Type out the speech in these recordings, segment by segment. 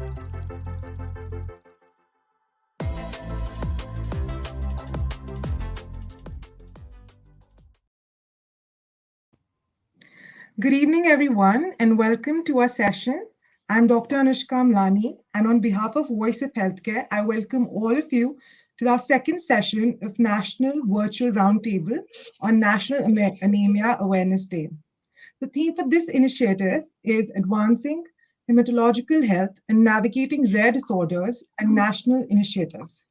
Good evening, everyone, and welcome to our session. I'm Dr. Anushka Amlani, and on behalf of Voice of Healthcare, I welcome all of you to our second session of National Virtual Roundtable on National Anemia Awareness Day. The theme for this initiative is Advancing Hematological Health and Navigating Rare Disorders and National Initiatives.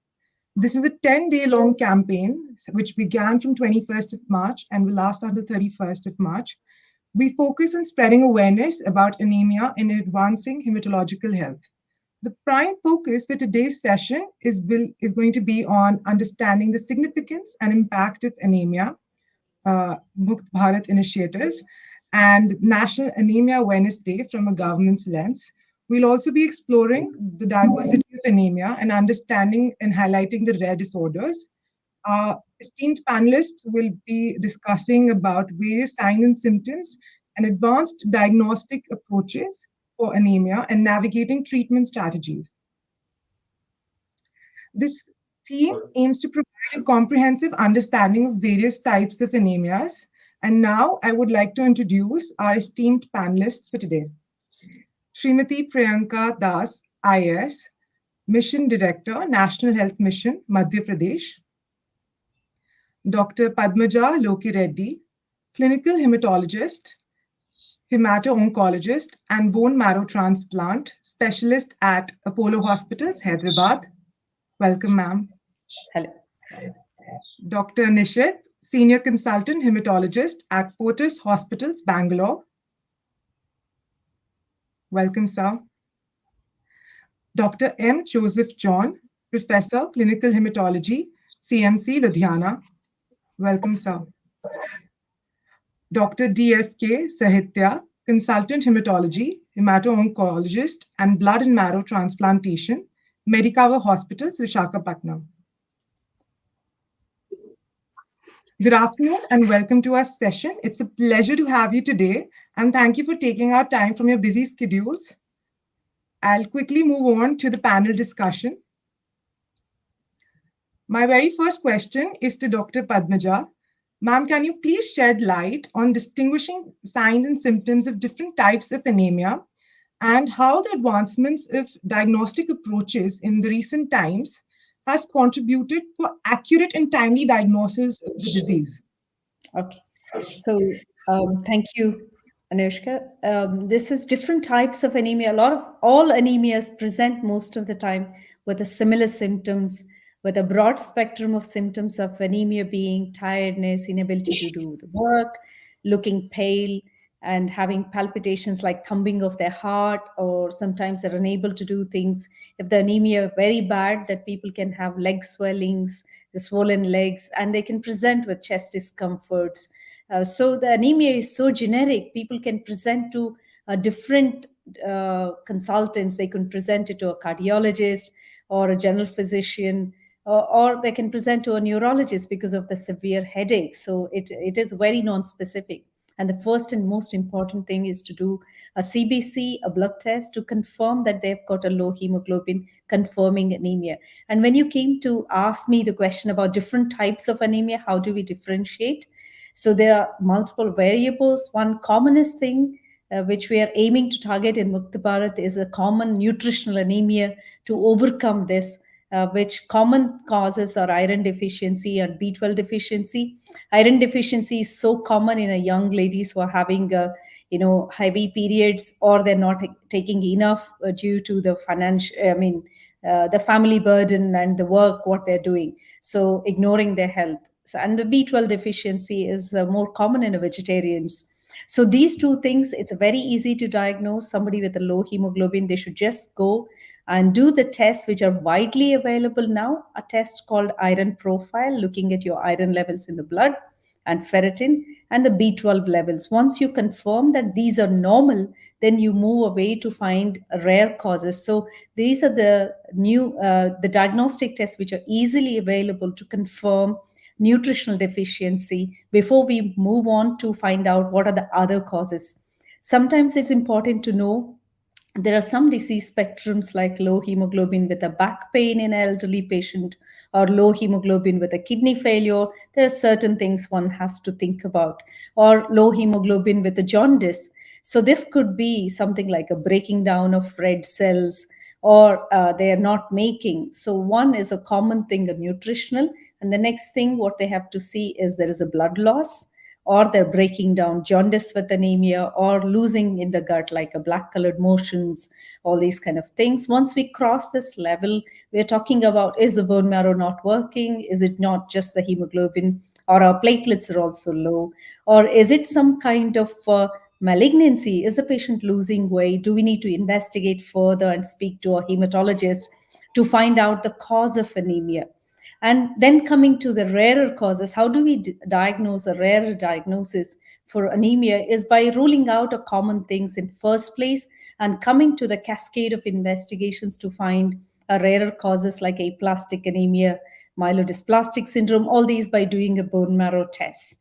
This is a 10-day-long campaign which began from 21st of March and will last until 31st of March. We focus on spreading awareness about anemia and advancing hematological health. The prime focus for today's session is going to be on understanding the significance and impact of anemia, Mukt Bharat initiative, and National Anemia Awareness Day from a government's lens. We'll also be exploring the diversity of anemia and understanding and highlighting the rare disorders. Our esteemed panelists will be discussing about various signs and symptoms and advanced diagnostic approaches for anemia and navigating treatment strategies. This theme aims to provide a comprehensive understanding of various types of anemias. And now I would like to introduce our esteemed panelists for today. Srimati Priyanka Das, I.A.S, Mission Director, National Health Mission, Madhya Pradesh. Dr. Padmaja Lokireddy, Clinical Hematologist, Hemato Oncologist, and Bone Marrow Transplant Specialist at Apollo Hospitals, Hyderabad. Welcome, ma'am. Hello. Dr. Nishit, Senior Consultant Hematologist at Fortis Hospitals, Bangalore. Welcome, sir. Dr. M. Joseph John, Professor, Clinical Hematology, CMC, Ludhiana. Welcome, sir. Dr. D.S.K. Sahitya, Consultant Hematology, Hemato-Oncologist, and Blood and Marrow Transplantation, Medicover Hospitals, Visakhapatnam. Good afternoon and welcome to our session. It's a pleasure to have you today, and thank you for taking our time from your busy schedules. I'll quickly move on to the panel discussion. My very first question is to Dr. Padmaja. Ma'am, can you please shed light on distinguishing signs and symptoms of different types of anemia and how the advancements of diagnostic approaches in the recent times has contributed for accurate and timely diagnosis of the disease? Okay. So thank you, Anushka. This is different types of anemia. All anemias present most of the time with a similar symptoms, with a broad spectrum of symptoms of anemia being tiredness, inability to do the work, looking pale, and having palpitations like thumping of their heart, or sometimes they're unable to do things. If the anemia is very bad, that people can have leg swellings, the swollen legs, and they can present with chest discomforts. So the anemia is so generic, people can present to different consultants. They can present it to a cardiologist or a general physician, or they can present to a neurologist because of the severe headache. So it is very non-specific. And the first and most important thing is to do a CBC, a blood test, to confirm that they've got a low hemoglobin, confirming anemia. And when you came to ask me the question about different types of anemia, how do we differentiate? So there are multiple variables. One commonest thing which we are aiming to target in Mukt Bharat is a common nutritional anemia to overcome this. Which common causes are iron deficiency and B12 deficiency. Iron deficiency is so common in a young ladies who are having, heavy periods, or they're not taking enough due to the the family burden and the work, what they're doing. So ignoring their health. So, and the B12 deficiency is more common in vegetarians. So these two things, it's very easy to diagnose somebody with a low hemoglobin. They should just go and do the tests which are widely available now. A test called iron profile, looking at your iron levels in the blood, and ferritin, and the B12 levels. Once you confirm that these are normal, then you move away to find rare causes. So these are the new the diagnostic tests which are easily available to confirm nutritional deficiency before we move on to find out what are the other causes. Sometimes it's important to know There are some disease spectrums like low hemoglobin with a back pain in an elderly patient, or low hemoglobin with a kidney failure. There are certain things one has to think about, or low hemoglobin with a jaundice. So this could be something like a breaking down of red cells, or they are not making. So one is a common thing, a nutritional, and the next thing what they have to see is there is a blood loss, or they're breaking down, jaundice with anemia, or losing in the gut like a black colored motions, all these kind of things. Once we cross this level, we're talking about, is the bone marrow not working, is it not just the hemoglobin, or our platelets are also low, or is it some kind of malignancy, is the patient losing weight, do we need to investigate further and speak to a hematologist to find out the cause of anemia. And then coming to the rarer causes, how do we diagnose a rarer diagnosis for anemia is by ruling out a common things in first place and coming to the cascade of investigations to find a rarer causes like aplastic anemia, myelodysplastic syndrome, all these by doing a bone marrow test.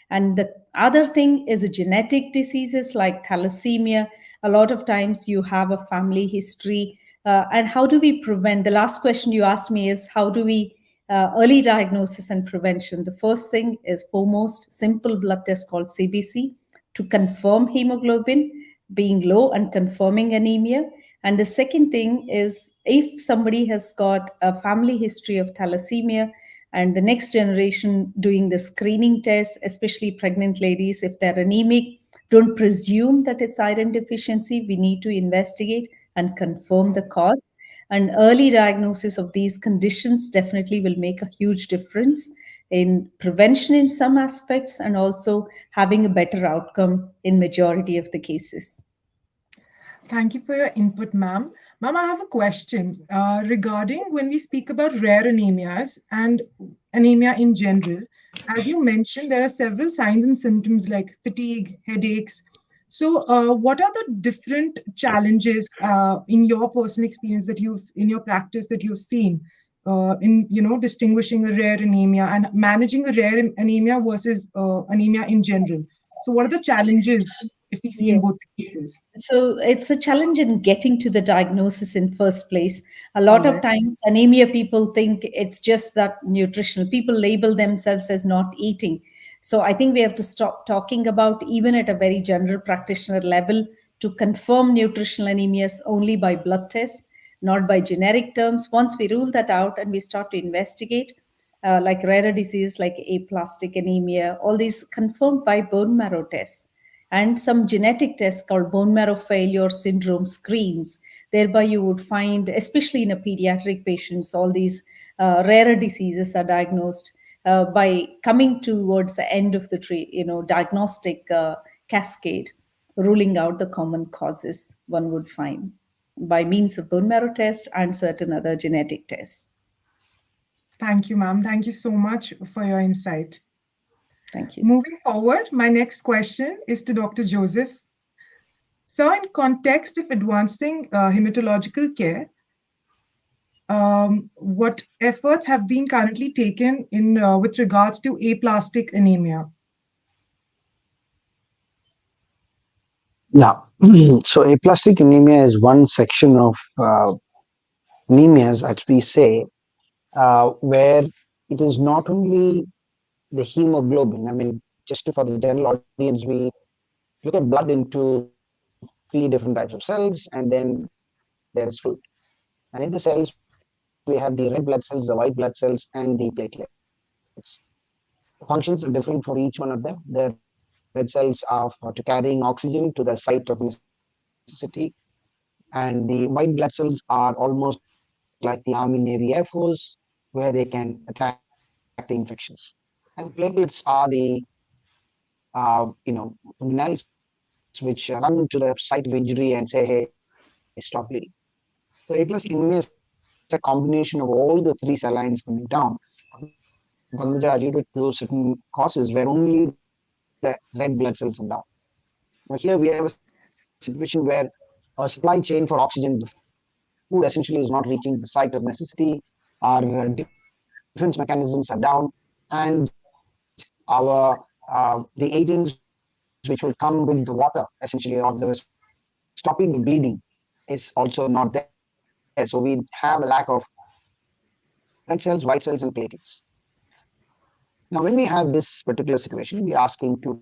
And the other thing is genetic diseases like thalassemia. A lot of times you have a family history. And how do we prevent? The last question you asked me is how do we early diagnosis and prevention? The first thing is foremost simple blood test called CBC to confirm hemoglobin being low and confirming anemia. And the second thing is if somebody has got a family history of thalassemia, and the next generation doing the screening test, especially pregnant ladies, if they're anemic, don't presume that it's iron deficiency. We need to investigate and confirm the cause. And early diagnosis of these conditions definitely will make a huge difference in prevention in some aspects and also having a better outcome in majority of the cases. Thank you for your input, ma'am. Ma'am, I have a question regarding when we speak about rare anemias and anemia in general. As you mentioned, there are several signs and symptoms like fatigue, headaches. So, what are the different challenges in your personal experience that in your practice that you've seen in distinguishing a rare anemia and managing a rare anemia versus anemia in general? So, what are the challenges if we see in both Yes. cases? So it's a challenge in getting to the diagnosis in first place. A All lot of right. times anemia people think it's just that nutritional. People label themselves as not eating. So I think we have to stop talking about even at a very general practitioner level to confirm nutritional anemias only by blood tests, not by generic terms. Once we rule that out and we start to investigate, like rarer disease like aplastic anemia, all these confirmed by bone marrow tests and some genetic tests called bone marrow failure syndrome screens. Thereby, you would find, especially in a pediatric patients, all these rarer diseases are diagnosed by coming towards the end of the diagnostic cascade, ruling out the common causes one would find by means of bone marrow test and certain other genetic tests. Thank you, ma'am. Thank you so much for your insight. Thank you. Moving forward, my next question is to Dr. Joseph. So, in context of advancing hematological care, what efforts have been currently taken in with regards to aplastic anemia? Yeah. So aplastic anemia is one section of anemias, as we say, where it is not only the hemoglobin. I mean, just for the general audience, we look at blood into three different types of cells, and then there is fluid. And in the cells, we have the red blood cells, the white blood cells, and the platelets. The functions are different for each one of them. The red cells are for to carrying oxygen to the site of necessity, and the white blood cells are almost like the Army, Navy, Air Force, where they can attack the infections. And platelets are organelles which run to the site of injury and say, "Hey, stop bleeding." So aplastic anemia is a combination of all the three cell lines coming down. Padmaja alluded to certain causes where only the red blood cells are down. Now here we have a situation where a supply chain for oxygen, the food essentially is not reaching the site of necessity. Our defense mechanisms are down, and the agents which will come with the water essentially or the stopping the bleeding is also not there. So we have a lack of red cells, white cells, and platelets. Now, when we have this particular situation, we are asking two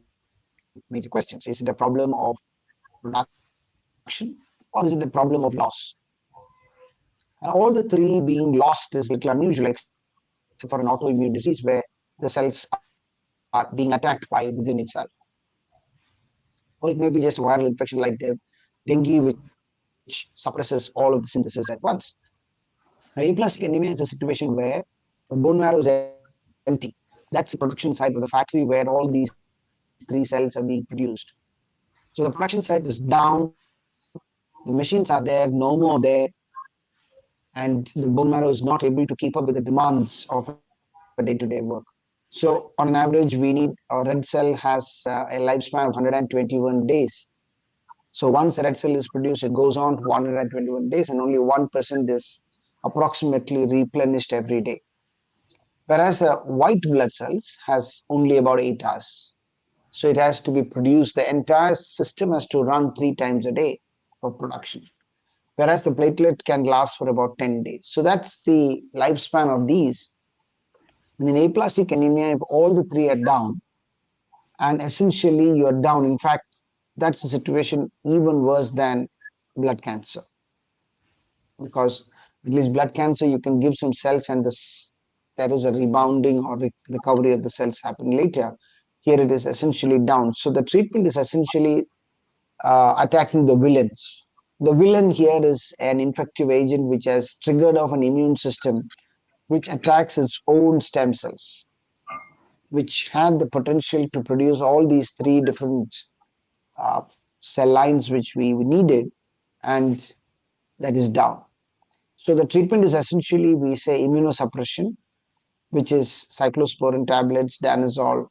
major questions. Is it a problem of production or is it a problem of loss? And all the three being lost is little unusual, except for an autoimmune disease where the cells are being attacked by within itself. Or it may be just a viral infection like dengue, which suppresses all of the synthesis at once. Now, aplastic anemia is a situation where the bone marrow is empty. That's the production side of the factory where all these three cells are being produced. So the production side is down, the machines are there, no more there, and the bone marrow is not able to keep up with the demands of a day-to-day work. So on an average, a red cell has a lifespan of 121 days. So once a red cell is produced, it goes on to 121 days, and only 1% is approximately replenished every day. Whereas white blood cells has only about 8 hours. So it has to be produced. The entire system has to run 3 times a day for production. Whereas the platelet can last for about 10 days. So that's the lifespan of these. And in aplastic anemia, if all the three are down, and essentially you're down, in fact, that's a situation even worse than blood cancer. Because at least blood cancer, you can give some cells and there is a rebounding or recovery of the cells happen later. Here it is essentially down. So the treatment is essentially attacking the villains. The villain here is an infective agent which has triggered off an immune system which attacks its own stem cells, which had the potential to produce all these three different uh, cell lines which we needed, and that is down. So the treatment is essentially, we say, immunosuppression, which is cyclosporin tablets, danazol,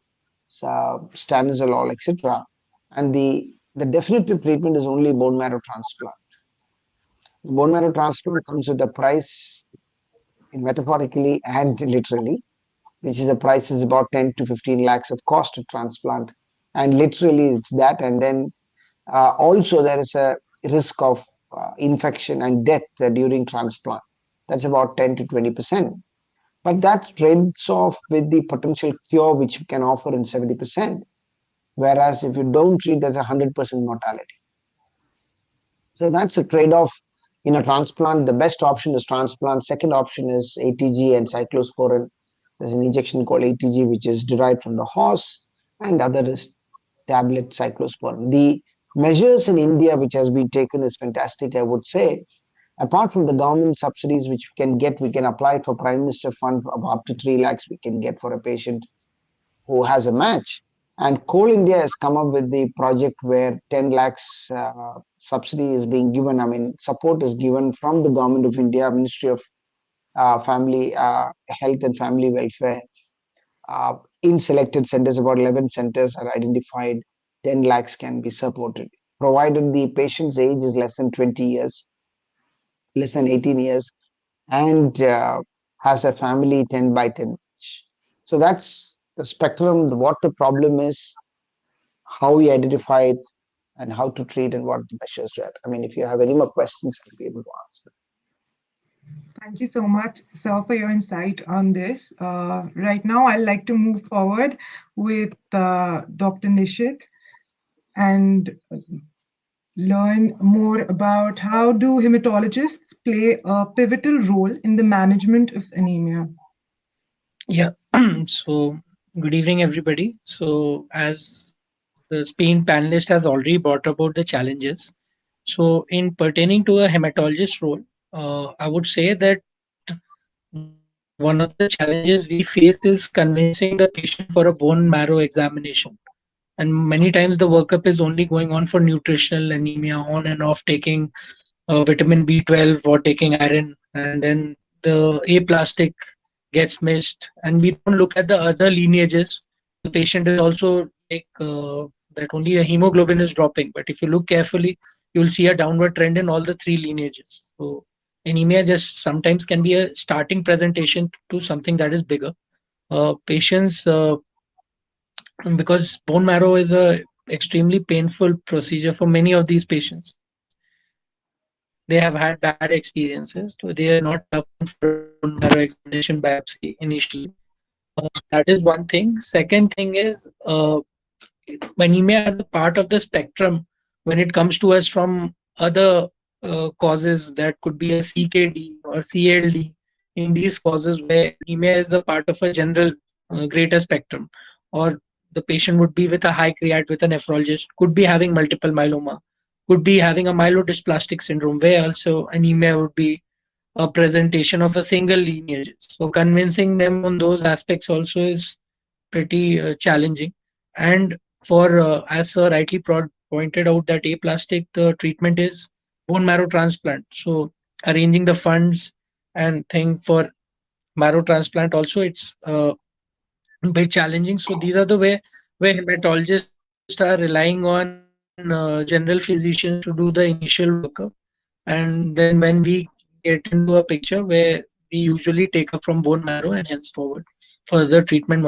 stanozolol, etc. And the definitive treatment is only bone marrow transplant. The bone marrow transplant comes with a price, in metaphorically and literally, which is the price is about 10 to 15 lakhs of cost of transplant, and literally it's that. And then also there is a risk of infection and death during transplant. That's about 10 to 20%. But that trades off with the potential cure which we can offer in 70%. Whereas if you don't treat, there's 100% mortality. So that's a trade-off in a transplant. The best option is transplant. Second option is ATG and cyclosporin. There's an injection called ATG which is derived from the horse, and other is tablet cyclosporin. The measures in India which has been taken is fantastic, I would say. Apart from the government subsidies which we can get, we can apply for Prime Minister Fund of up to 3 lakhs we can get for a patient who has a match. And Coal India has come up with the project where 10 lakhs subsidy is being given. I mean, support is given from the government of India, Ministry of Family Health and Family Welfare. In selected centers, about 11 centers are identified. 10 lakhs can be supported, provided the patient's age is less than 20 years, less than 18 years, and has a family 10 by 10 each. So that's the spectrum, what the problem is, how we identify it, and how to treat, and what the measures to have. I mean, if you have any more questions, I'll be able to answer. Thank you so much, sir, for your insight on this. Right now, I'd like to move forward with Dr. Nishit and learn more about how do hematologists play a pivotal role in the management of anemia. Yeah. So, good evening, everybody. So, as the Spain panelist has already brought about the challenges, so in pertaining to a hematologist role, I would say that one of the challenges we face is convincing the patient for a bone marrow examination. And many times the workup is only going on for nutritional anemia, on and off taking vitamin B12 or taking iron, and then the aplastic gets missed, and we don't look at the other lineages. The patient is also like that only a hemoglobin is dropping, but if you look carefully, you'll see a downward trend in all the three lineages. So anemia just sometimes can be a starting presentation to something that is bigger. Patients Because bone marrow is a extremely painful procedure for many of these patients. They they have had bad experiences, so they are not up for a bone marrow examination biopsy initially. That is one thing. Second thing is, anemia as a part of the spectrum when it comes to us from other causes that could be a CKD or CLD. In these causes where anemia is a part of a general greater spectrum, or the patient would be with a high creat with a nephrologist, could be having multiple myeloma, could be having a myelodysplastic syndrome where also anemia would be a presentation of a single lineage. So convincing them on those aspects also is pretty challenging. And for as sir rightly pointed out that aplastic, the treatment is bone marrow transplant. So arranging the funds and thing for marrow transplant also, it's a bit challenging. So these are the way where hematologists are relying on general physicians to do the initial workup. And then when we get into a picture where we usually take up from bone marrow and henceforward further treatment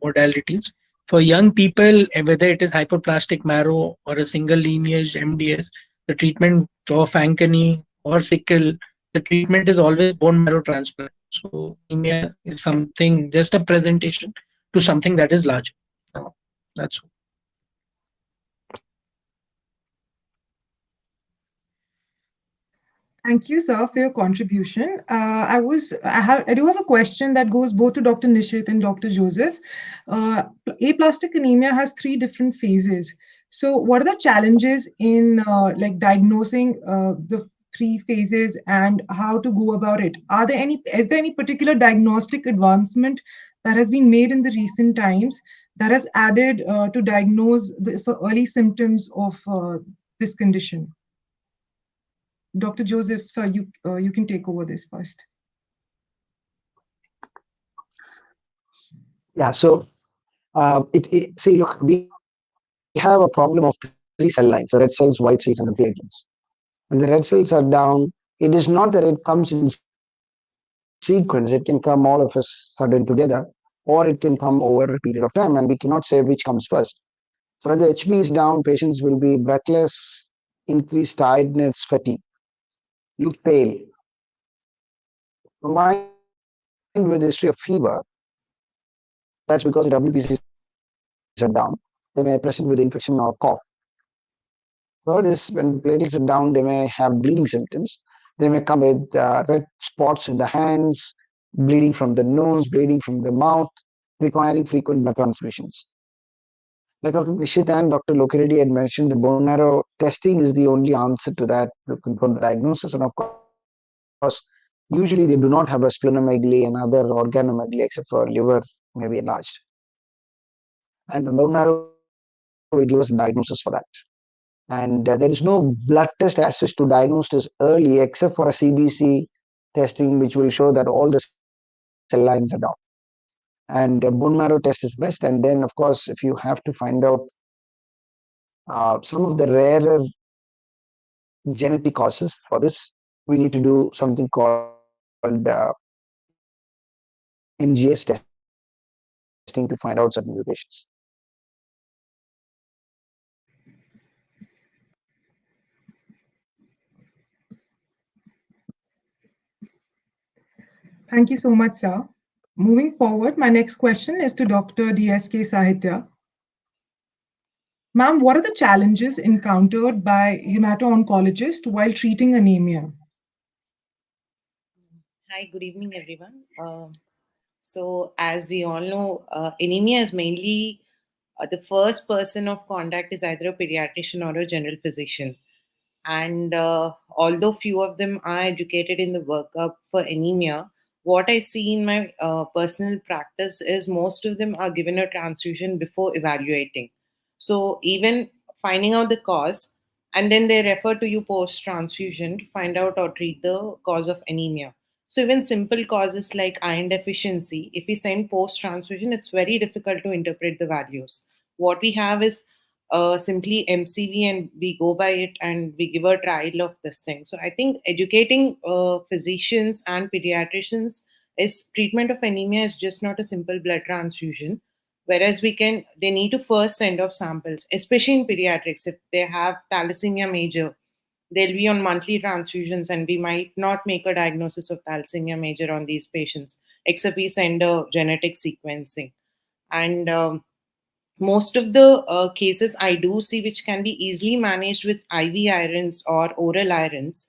modalities. For young people, whether it is hyperplastic marrow or a single lineage MDS, the treatment of Fanconi or sickle, the treatment is always bone marrow transplant. So anemia is something, just a presentation to something that is larger. That's all. Thank you, sir, for your contribution. I do have a question that goes both to Dr. Nishit and Dr. Joseph. Aplastic anemia has three different phases. So, what are the challenges in like diagnosing the three phases and how to go about it? Is there any particular diagnostic advancement that has been made in the recent times that has added to diagnose the early symptoms of this condition? Dr. Joseph, sir, you can take over this first. Yeah, so see, look, we have a problem of three cell lines: the red cells, white cells, and the platelets. When the red cells are down, it is not that it comes in sequence. It can come all of a sudden together, or it can come over a period of time, and we cannot say which comes first. So when the HP is down, patients will be breathless, increased tiredness, fatigue, look pale, combined with history of fever. That's because the WBCs are down. They may present with infection or cough. Third is when platelets are down, they may have bleeding symptoms. They may come with red spots in the hands, bleeding from the nose, bleeding from the mouth, requiring frequent blood transfusions. Like Dr. Nishit and Dr. Lokireddy had mentioned, the bone marrow testing is the only answer to that to confirm the diagnosis. And of course, usually they do not have a splenomegaly and other organomegaly except for liver may be enlarged. And the bone marrow will give us a diagnosis for that. And there is no blood test access to diagnose this early except for a CBC testing, which will show that all the cell lines are down. And bone marrow test is best. And then, of course, if you have to find out some of the rarer genetic causes for this, we need to do something called NGS testing to find out certain mutations. Thank you so much, sir. Moving forward, my next question is to Dr. DSK Sahitya. Ma'am, what are the challenges encountered by hemato-oncologist while treating anemia? Hi, good evening, everyone. So, as we all know, anemia is mainly the first person of contact is either a pediatrician or a general physician. And although few of them are educated in the workup for anemia, what I see in my personal practice is most of them are given a transfusion before evaluating. So even finding out the cause, and then they refer to you post transfusion to find out or treat the cause of anemia. So even simple causes like iron deficiency, if we send post transfusion, it's very difficult to interpret the values. What we have is simply MCV, and we go by it and we give a trial of this thing. So I think educating physicians and pediatricians is treatment of anemia is just not a simple blood transfusion. Whereas they need to first send off samples, especially in pediatrics if they have thalassemia major. they'll be on monthly transfusions, and we might not make a diagnosis of thalassemia major on these patients, except we send a genetic sequencing. And most of the cases I do see which can be easily managed with IV irons or oral irons,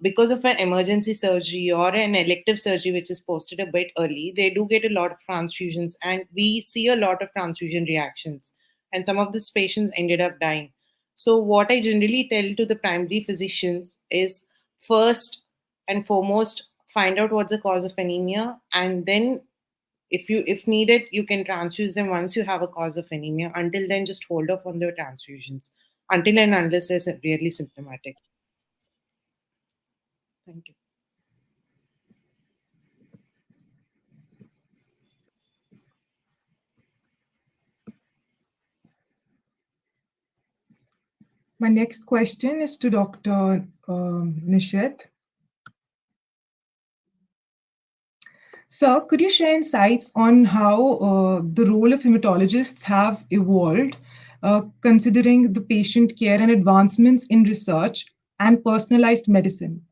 because of an emergency surgery or an elective surgery which is posted a bit early, they do get a lot of transfusions, and we see a lot of transfusion reactions. And some of these patients ended up dying. So, what I generally tell to the primary physicians is, first and foremost, find out what's the cause of anemia, and then if needed, you can transfuse them once you have a cause of anemia. Until then, just hold off on the transfusions until and unless they're really symptomatic. Thank you. My next question is to Dr. Nishit. Sir, could you share insights on how the role of hematologists have evolved, considering the patient care and advancements in research and personalized medicine?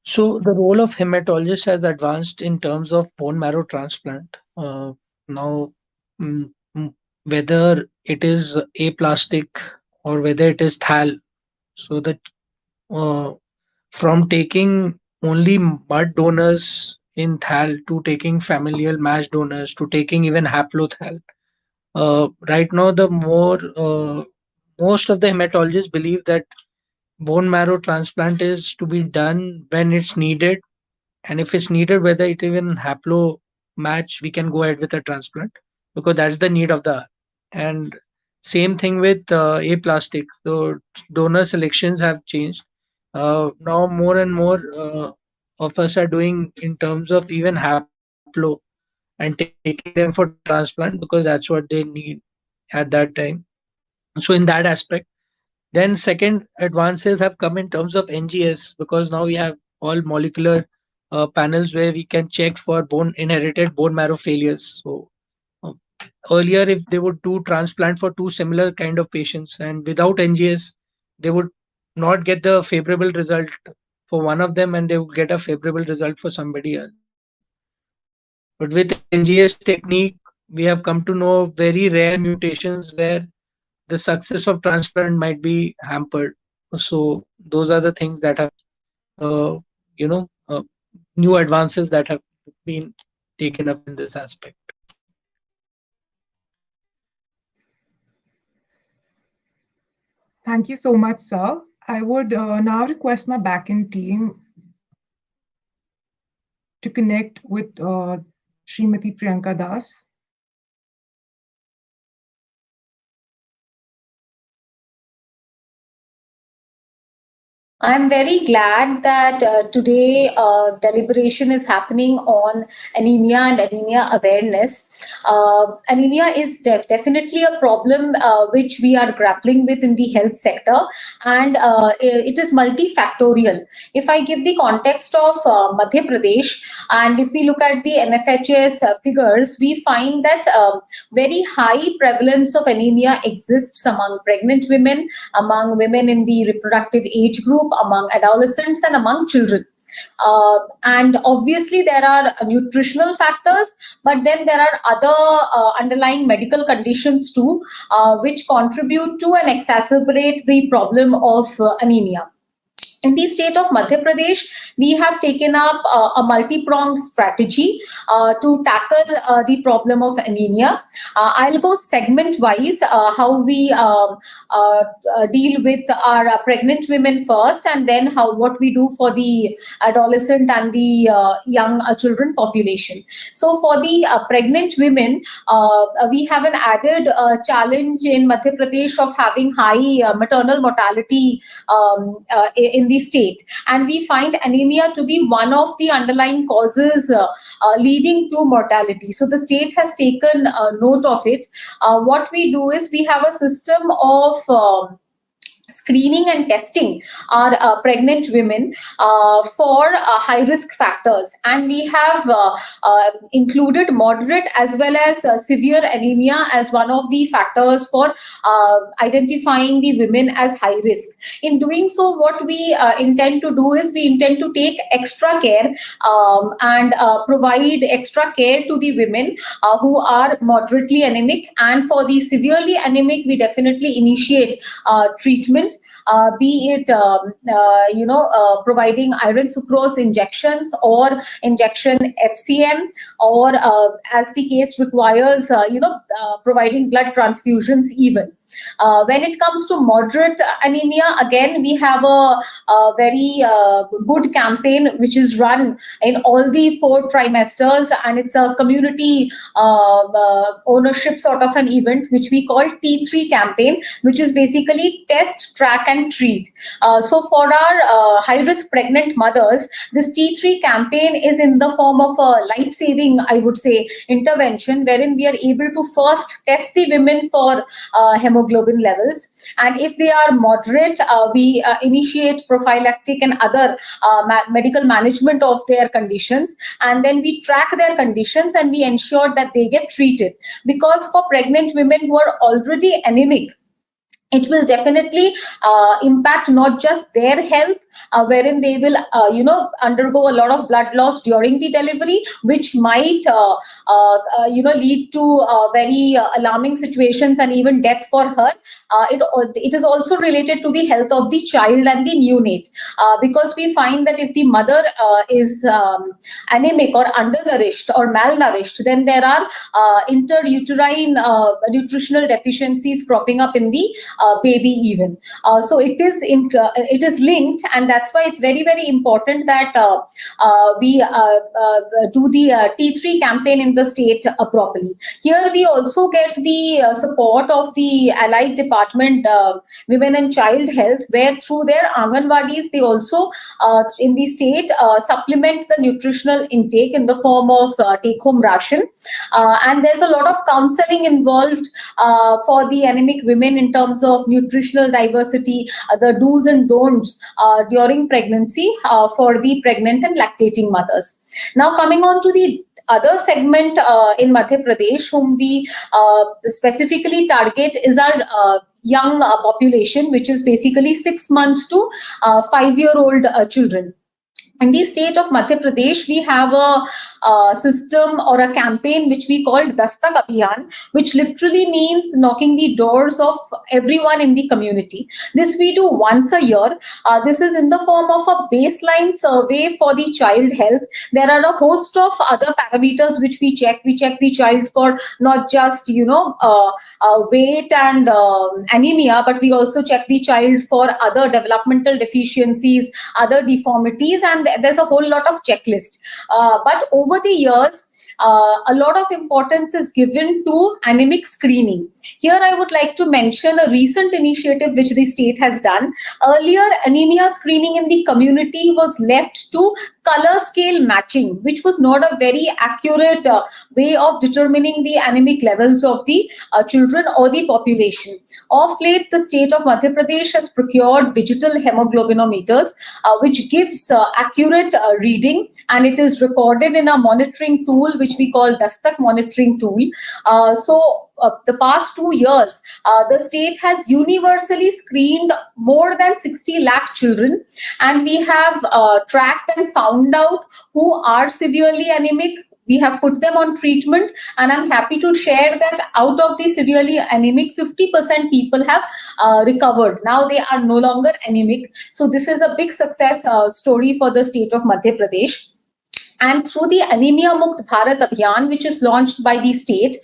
So the role of hematologist has advanced in terms of bone marrow transplant. Now, mm, mm, whether it is aplastic or whether it is thal, so that uh, from taking only mud donors in thal to taking familial match donors to taking even haplothal. Right now, the most of the hematologists believe that bone marrow transplant is to be done when it's needed, and if it's needed, whether it even haplo match, we can go ahead with a transplant because that's the need of the hour. And same thing with aplastic. So donor selections have changed. Now more and more of us are doing in terms of even haplo and taking them for transplant because that's what they need at that time. So in that aspect, then second advances have come in terms of NGS because now we have all molecular panels where we can check for bone inherited bone marrow failures. So uh, earlier, if they would do transplant for two similar kind of patients and without NGS, they would not get the favorable result for one of them and they would get a favorable result for somebody else. But with NGS technique, we have come to know very rare mutations where the success of transplant might be hampered. So those are the things that have, uh, you know, new advances that have been taken up in this aspect. Thank you so much, sir. I would now request my backend team to connect with Srimati Priyanka Das. I'm very glad that today deliberation is happening on anemia and anemia awareness. Anemia is definitely a problem which we are grappling with in the health sector, and it is multifactorial. If I give the context of Madhya Pradesh, and if we look at the NFHS figures, we find that very high prevalence of anemia exists among pregnant women, among women in the reproductive age group, among adolescents, and among children. And obviously, there are nutritional factors, but then there are other underlying medical conditions too, which contribute to and exacerbate the problem of anemia. In the state of Madhya Pradesh, we have taken up a multi-pronged strategy to tackle the problem of anemia. I'll go segment-wise, how we deal with our pregnant women first, and then what we do for the adolescent and the young children population. So for the pregnant women, we have an added challenge in Madhya Pradesh of having high maternal mortality in the state, and we find anemia to be one of the underlying causes leading to mortality. So the state has taken note of it. What we do is we have a system of screening and testing our pregnant women for high risk factors, and we have included moderate as well as severe anemia as one of the factors for identifying the women as high risk. In doing so, what we intend to do is we intend to take extra care and provide extra care to the women who are moderately anemic, and for the severely anemic we definitely initiate treatment, be it providing iron sucrose injections or injection FCM, or as the case requires, providing blood transfusions even. When it comes to moderate anemia, again we have a very good campaign which is run in all the 4 trimesters, and it's a community ownership sort of an event which we call T3 campaign, which is basically test, track and treat. So for our high risk pregnant mothers, this T3 campaign is in the form of a life-saving, I would say, intervention, wherein we are able to first test the women for hemoglobin levels, and if they are moderate, we initiate prophylactic and other medical management of their conditions, and then we track their conditions and we ensure that they get treated, because for pregnant women who are already anemic, it will definitely impact not just their health, wherein they will undergo a lot of blood loss during the delivery, which might lead to very alarming situations and even death for her. It is also related to the health of the child and the neonate, because we find that if the mother is anemic or undernourished or malnourished, then there are interuterine nutritional deficiencies cropping up in the baby even. So it is linked, and that's why it's very, very important that we do the T3 campaign in the state properly. Here we also get the support of the allied department, women and child health, where through their Anganwadis they also in the state supplement the nutritional intake in the form of take home ration, and there's a lot of counseling involved for the anemic women in terms of nutritional diversity, the do's and don'ts during pregnancy for the pregnant and lactating mothers. Now coming on to the other segment in Madhya Pradesh whom we specifically target is our young population, which is basically 6 months to 5-year-old children. In the state of Madhya Pradesh, we have a system or a campaign which we called Dastak Abhiyan, which literally means knocking the doors of everyone in the community. This we do once a year. This is in the form of a baseline survey for the child health. There are a host of other parameters which we check. We check the child for not just weight and anemia, but we also check the child for other developmental deficiencies, other deformities, and there's a whole lot of checklist. But over the years, a lot of importance is given to anemic screening. Here I would like to mention a recent initiative which the state has done. Earlier, anemia screening in the community was left to color scale matching, which was not a very accurate way of determining the anemic levels of the children or the population. Of late, the state of Madhya Pradesh has procured digital hemoglobinometers, which gives accurate reading, and it is recorded in a monitoring tool which we call Dastak monitoring tool. The past 2 years, the state has universally screened more than 60 lakh children, and we have tracked and found out who are severely anemic. We have put them on treatment, and I'm happy to share that out of the severely anemic, 50% people have recovered. Now they are no longer anemic. So this is a big success story for the state of Madhya Pradesh. And through the Anemia Mukt Bharat Abhiyan, which is launched by the state,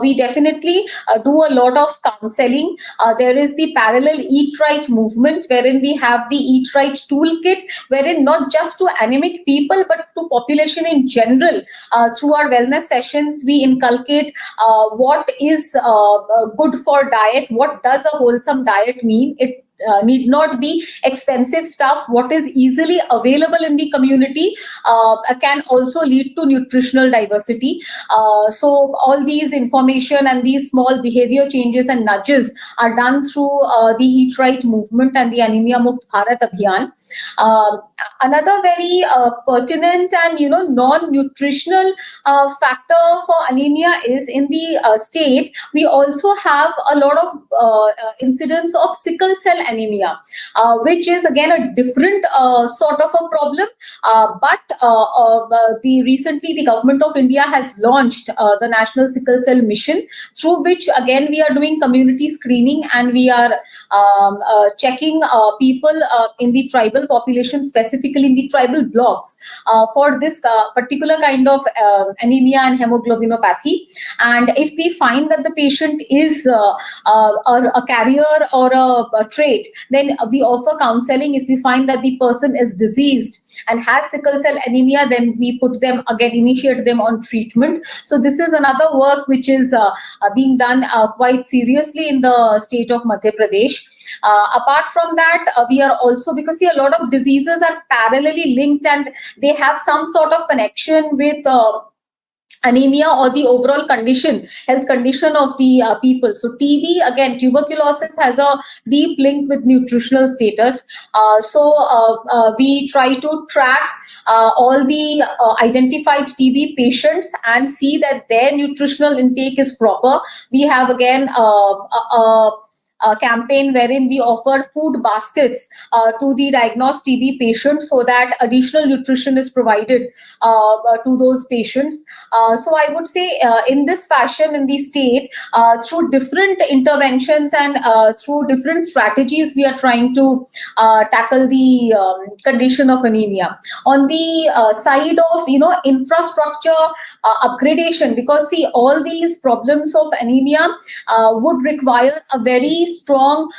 we definitely do a lot of counseling. There is the parallel Eat Right movement, wherein we have the Eat Right toolkit, wherein not just to anemic people, but to population in general, through our wellness sessions, we inculcate what is good for diet, what does a wholesome diet mean. It need not be expensive stuff. What is easily available in the community can also lead to nutritional diversity. So all these information and these small behavior changes and nudges are done through the Eat Right movement and the Anemia Mukt Bharat Abhiyan. Another very pertinent and non-nutritional factor for anemia is in the state we also have a lot of incidence of sickle cell anemia, which is again a different sort of a problem. But recently the government of India has launched the National Sickle Cell Mission, through which again we are doing community screening and we are checking people in the tribal population, specifically in the tribal blocks, for this particular kind of anemia and hemoglobinopathy. And if we find that the patient is a carrier or a trait, then we offer counseling. If we find that the person is diseased and has sickle cell anemia, then we initiate them on treatment. So this is another work which is being done quite seriously in the state of Madhya Pradesh. Apart from that, we are also, because see, a lot of diseases are parallelly linked and they have some sort of connection with anemia or the overall health condition of the people. So TB, again, tuberculosis has a deep link with nutritional status. We try to track all the identified TB patients and see that their nutritional intake is proper. We have again campaign wherein we offer food baskets to the diagnosed TB patients, so that additional nutrition is provided to those patients. So I would say in this fashion in the state, through different interventions and through different strategies, we are trying to tackle the condition of anemia. On the side of infrastructure upgradation, because see, all these problems of anemia would require a very strong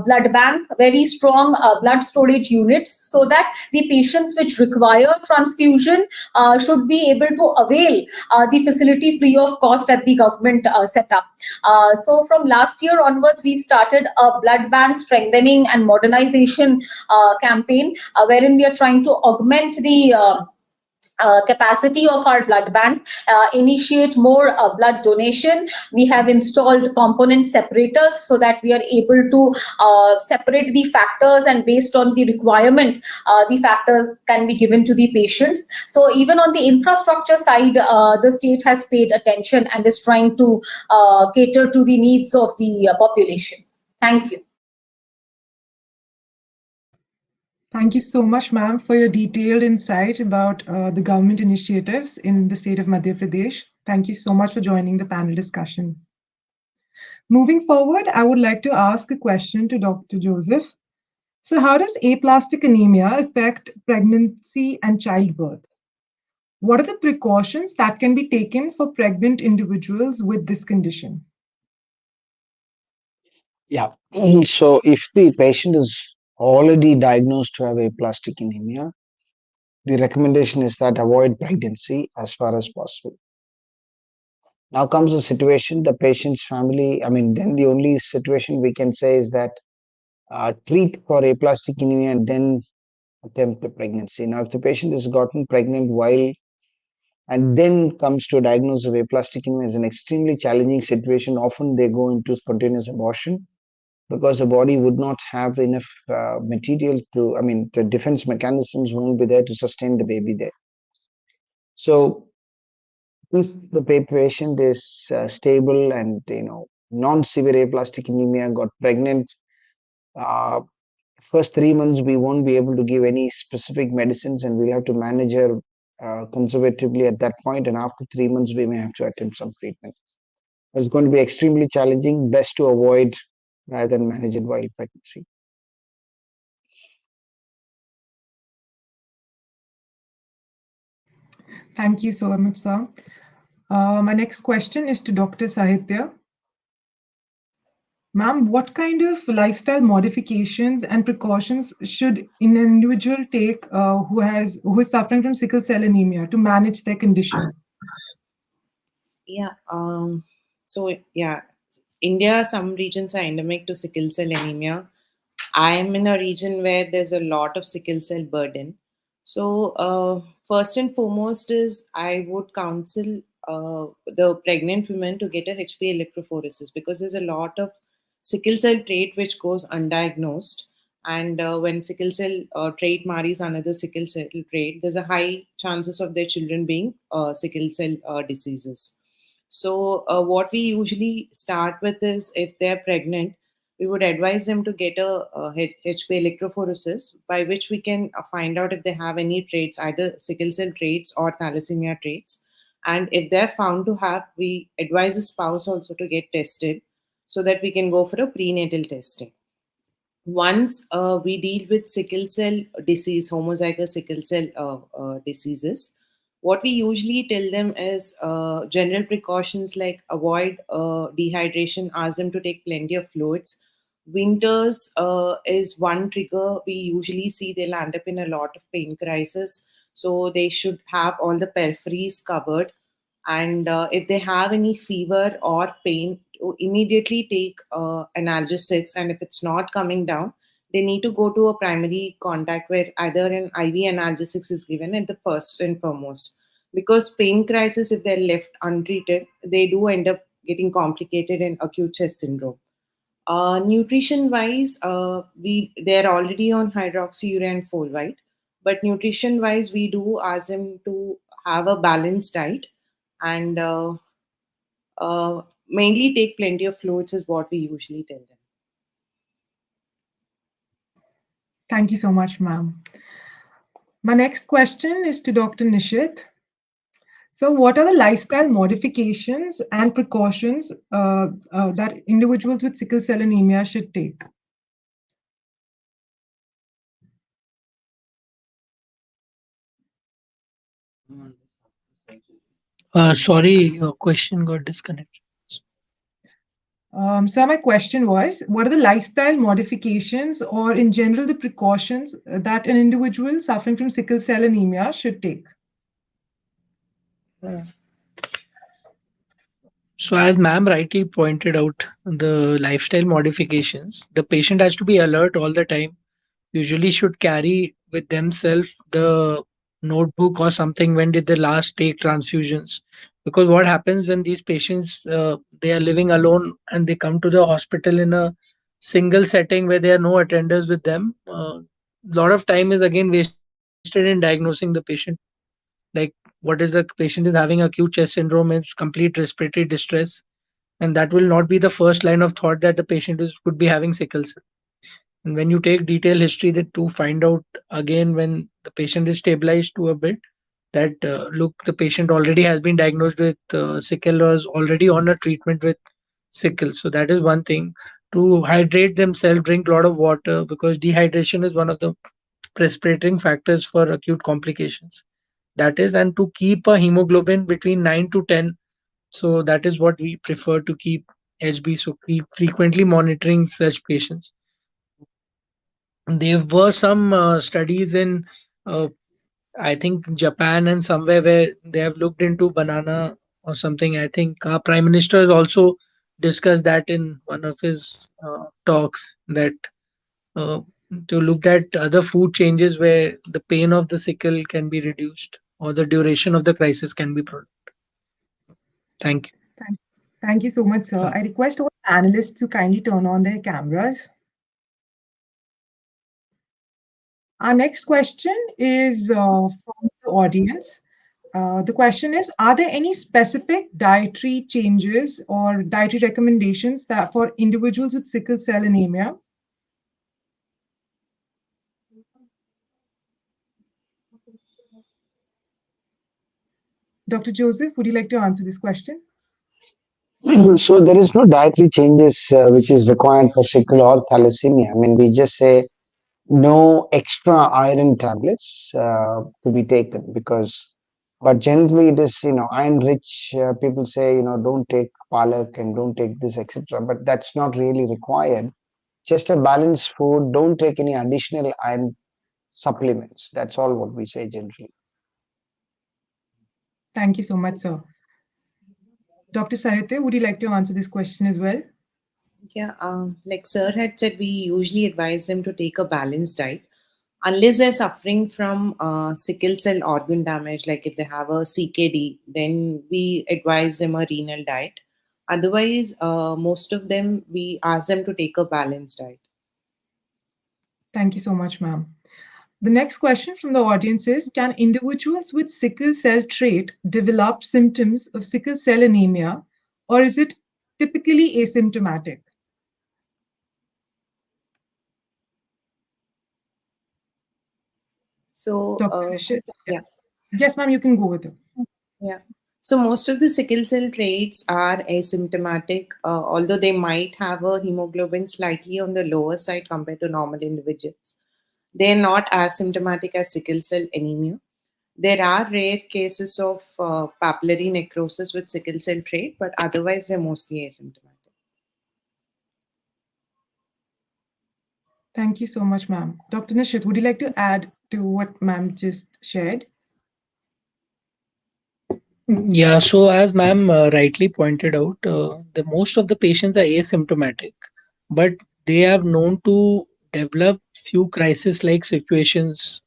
blood bank, very strong blood storage units, so that the patients which require transfusion should be able to avail the facility free of cost at the government setup. So from last year onwards, we've started a blood bank strengthening and modernization campaign, wherein we are trying to augment the capacity of our blood bank, initiate more blood donation. We have installed component separators so that we are able to separate the factors, and based on the requirement, the factors can be given to the patients. So even on the infrastructure side, the state has paid attention and is trying to cater to the needs of the population. Thank you. Thank you so much, ma'am, for your detailed insight about the government initiatives in the state of Madhya Pradesh. Thank you so much for joining the panel discussion. Moving forward, I would like to ask a question to Dr. Joseph. So how does aplastic anemia affect pregnancy and childbirth? What are the precautions that can be taken for pregnant individuals with this condition? Yeah. So if the patient is already diagnosed to have aplastic anemia, the recommendation is that avoid pregnancy as far as possible. Now comes the situation, the patient's family, then the only situation we can say is that treat for aplastic anemia and then attempt the pregnancy. Now, if the patient has gotten pregnant while and then comes to a diagnosis of aplastic anemia, is an extremely challenging situation. Often they go into spontaneous abortion because the body would not have enough material to, the defense mechanisms won't be there to sustain the baby there. So if the patient is stable and non-severe aplastic anemia, got pregnant, first 3 months we won't be able to give any specific medicines, and we'll have to manage her conservatively at that point. And after 3 months, we may have to attempt some treatment. It's going to be extremely challenging. Best to avoid rather than manage it while pregnancy. Thank you so much, sir. My next question is to Dr. Sahitya. Ma'am, what kind of lifestyle modifications and precautions should an individual take who is suffering from sickle cell anemia to manage their condition? Yeah. So yeah, India, some regions are endemic to sickle cell anemia. I'm in a region where there's a lot of sickle cell burden. So, first and foremost is I would counsel the pregnant women to get a HPA electrophoresis, because there's a lot of sickle cell trait which goes undiagnosed. And when sickle cell trait marries another sickle cell trait, there's a high chances of their children being sickle cell diseases. So, what we usually start with is, if they're pregnant, we would advise them to get a HPA electrophoresis, by which we can find out if they have any traits, either sickle cell traits or thalassemia traits. And if they're found to have, we advise the spouse also to get tested so that we can go for a prenatal testing. Once we deal with sickle cell disease, homozygous sickle cell diseases, what we usually tell them is general precautions like avoid dehydration, ask them to take plenty of fluids. Winters is one trigger. We usually see they'll end up in a lot of pain crisis. So they should have all the peripheries covered. And if they have any fever or pain, to immediately take analgesics. And if it's not coming down, they need to go to a primary contact where either an IV analgesics is given at the first and foremost. Because pain crisis, if they're left untreated, they do end up getting complicated in acute chest syndrome. Nutrition wise, we they're already on hydroxyurea and folate, but nutrition wise, we do ask them to have a balanced diet, and mainly take plenty of fluids is what we usually tell them. Thank you so much, ma'am. My next question is to Dr. Nishit. So, what are the lifestyle modifications and precautions that individuals with sickle cell anemia should take? Sorry, your question got disconnected. So, my question was, what are the lifestyle modifications or, in general, the precautions that an individual suffering from sickle cell anemia should take? So, as ma'am rightly pointed out, the lifestyle modifications, the patient has to be alert all the time. Usually, should carry with themselves the notebook or something when did they last take transfusions. Because what happens when these patients they are living alone and they come to the hospital in a single setting where there are no attenders with them, a lot of time is again wasted in diagnosing the patient. Like, what is the patient is having acute chest syndrome and complete respiratory distress, and that will not be the first line of thought that the patient is could be having sickle cell. And when you take detailed history that to find out again when the patient is stabilized to a bit, that look, the patient already has been diagnosed with sickle or is already on a treatment with sickle. So that is one thing. To hydrate themselves, drink a lot of water, because dehydration is one of the precipitating factors for acute complications. That is, and to keep a hemoglobin between 9 to 10. So that is what we prefer to keep HB. So keep frequently monitoring such patients. There were some studies in, uh, I think, Japan and somewhere where they have looked into banana or something. I think our Prime Minister has also discussed that in one of his talks, that uh, to look at other food changes where the pain of the sickle can be reduced or the duration of the crisis can be prolonged. Thank you. Thank, thank you so much, sir. Uh, I request all panelists to kindly turn on their cameras. Our next question is from the audience. The question is, are there any specific dietary changes or dietary recommendations that for individuals with sickle cell anemia? Dr. Joseph, would you like to answer this question? So there is no dietary changes which is required for sickle or thalassemia. I mean, we just say no extra iron tablets to be taken because, but generally it is, iron rich. People say, don't take palak and don't take this, etc. But that's not really required. Just a balanced food. Don't take any additional iron supplements. That's all what we say generally. Thank you so much, sir. Dr. Sahitya, would you like to answer this question as well? Yeah, like Sir had said, we usually advise them to take a balanced diet unless they're suffering from sickle cell organ damage. Like if they have a CKD, then we advise them a renal diet. Otherwise, most of them we ask them to take a balanced diet. Thank you so much, ma'am. The next question from the audience is: can individuals with sickle cell trait develop symptoms of sickle cell anemia, or is it typically asymptomatic? So, Dr. Nishit? yeah. Yes, ma'am, you can go with it. Yeah. So most of the sickle cell traits are asymptomatic, although they might have a hemoglobin slightly on the lower side compared to normal individuals. They're not as symptomatic as sickle cell anemia. There are rare cases of papillary necrosis with sickle cell trait, but otherwise they're mostly asymptomatic. Thank you so much, ma'am. Dr. Nishit, would you like to add to what ma'am just shared? Yeah, so as ma'am rightly pointed out, the most of the patients are asymptomatic, but they have known to develop few crisis-like situations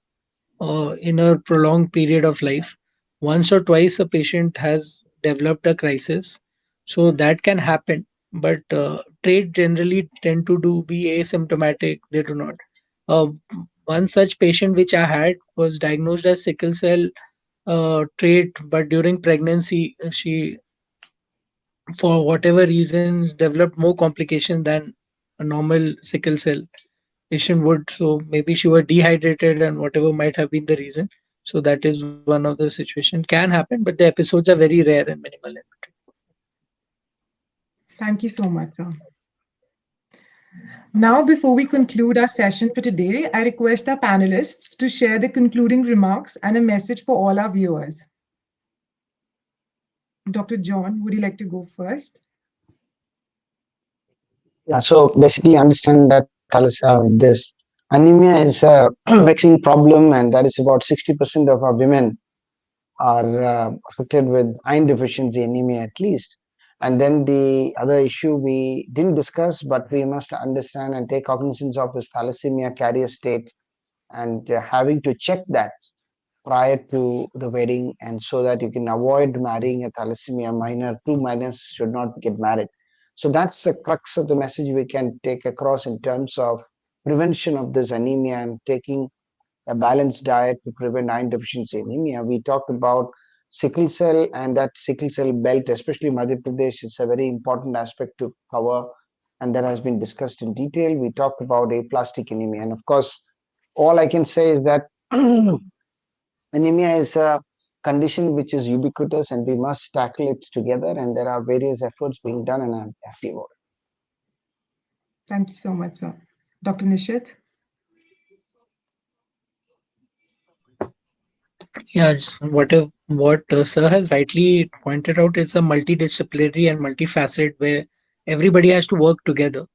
in a prolonged period of life. Once or twice, a patient has developed a crisis, so that can happen. But trade generally tend to do be asymptomatic. They do not. Uh, One such patient which I had was diagnosed as sickle cell trait, but during pregnancy, she, for whatever reasons, developed more complications than a normal sickle cell patient would. So maybe she was dehydrated and whatever might have been the reason. So that is one of the situation can happen, but the episodes are very rare and minimal. Thank you so much, sir. Now, before we conclude our session for today, I request our panelists to share the concluding remarks and a message for all our viewers. Dr. John, would you like to go first? Yeah, so basically understand that this anemia is a vexing problem, and that is about 60% of our women are affected with iron deficiency anemia at least. And then the other issue we didn't discuss, but we must understand and take cognizance of is thalassemia carrier state, and having to check that prior to the wedding, and so that you can avoid marrying a thalassemia minor. Two minors should not get married. So that's the crux of the message we can take across in terms of prevention of this anemia and taking a balanced diet to prevent iron deficiency anemia. We talked about sickle cell, and that sickle cell belt, especially Madhya Pradesh, is a very important aspect to cover, and that has been discussed in detail. We talked about aplastic anemia, and of course, all I can say is that anemia is a condition which is ubiquitous, and we must tackle it together. And there are various efforts being done, and I'm happy about it. Thank you so much, sir. Dr. Nishit? Yeah, what Sir has rightly pointed out is a multidisciplinary and multifaceted where everybody has to work together.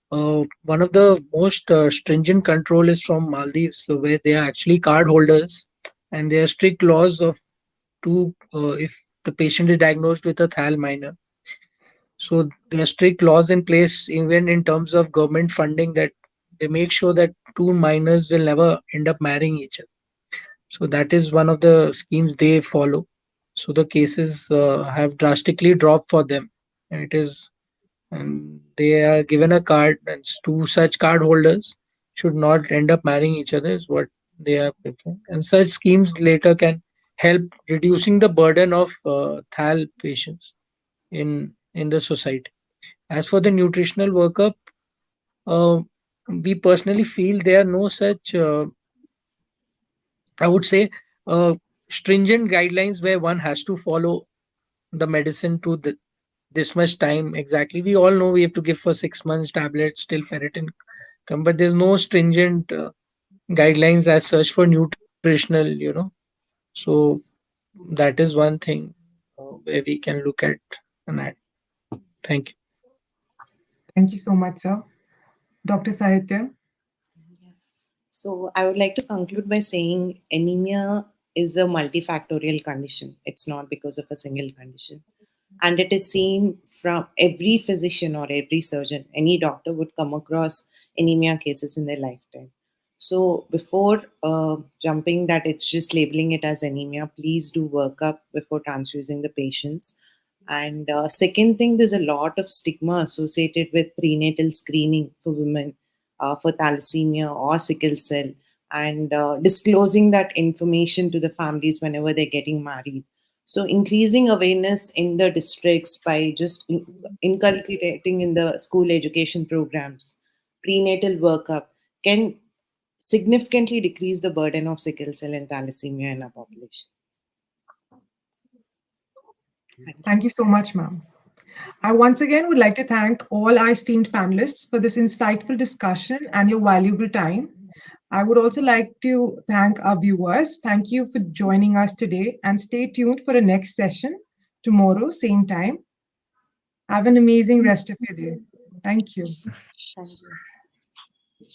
One of the most stringent control is from Maldives, so where they are actually card holders, and there are strict laws of to if the patient is diagnosed with a thal minor. So there are strict laws in place, even in terms of government funding, that they make sure that two minors will never end up marrying each other. So that is one of the schemes they follow. So the cases have drastically dropped for them, and it is and they are given a card, and two such card holders should not end up marrying each other is what they are preferring. And such schemes later can help reducing the burden of thal patients in the society. As for the nutritional workup, uh, we personally feel there are no such, I would say, uh, stringent guidelines where one has to follow the medicine to this much time exactly. We all know we have to give for 6 months tablets till ferritin come, but there's no stringent guidelines as such for nutritional, So that is one thing where we can look at and add. Thank you. Thank you so much, sir. Dr. Sahitya? Yeah. So I would like to conclude by saying anemia is a multifactorial condition. It's not because of a single condition. And it is seen from every physician or every surgeon, any doctor would come across anemia cases in their lifetime. So before jumping that it's just labeling it as anemia, please do work up before transfusing the patients. And second thing, there's a lot of stigma associated with prenatal screening for women for thalassemia or sickle cell, and disclosing that information to the families whenever they're getting married. So increasing awareness in the districts by just inculcating in the school education programs, prenatal workup can significantly decrease the burden of sickle cell and thalassemia in our population. Thank you. Thank you so much, ma'am. I once again would like to thank all our esteemed panelists for this insightful discussion and your valuable time. I would also like to thank our viewers. Thank you for joining us today, and stay tuned for the next session tomorrow, same time. Have an amazing rest of your day. Thank you. Thank you.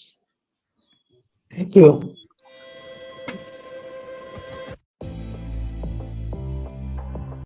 Thank you.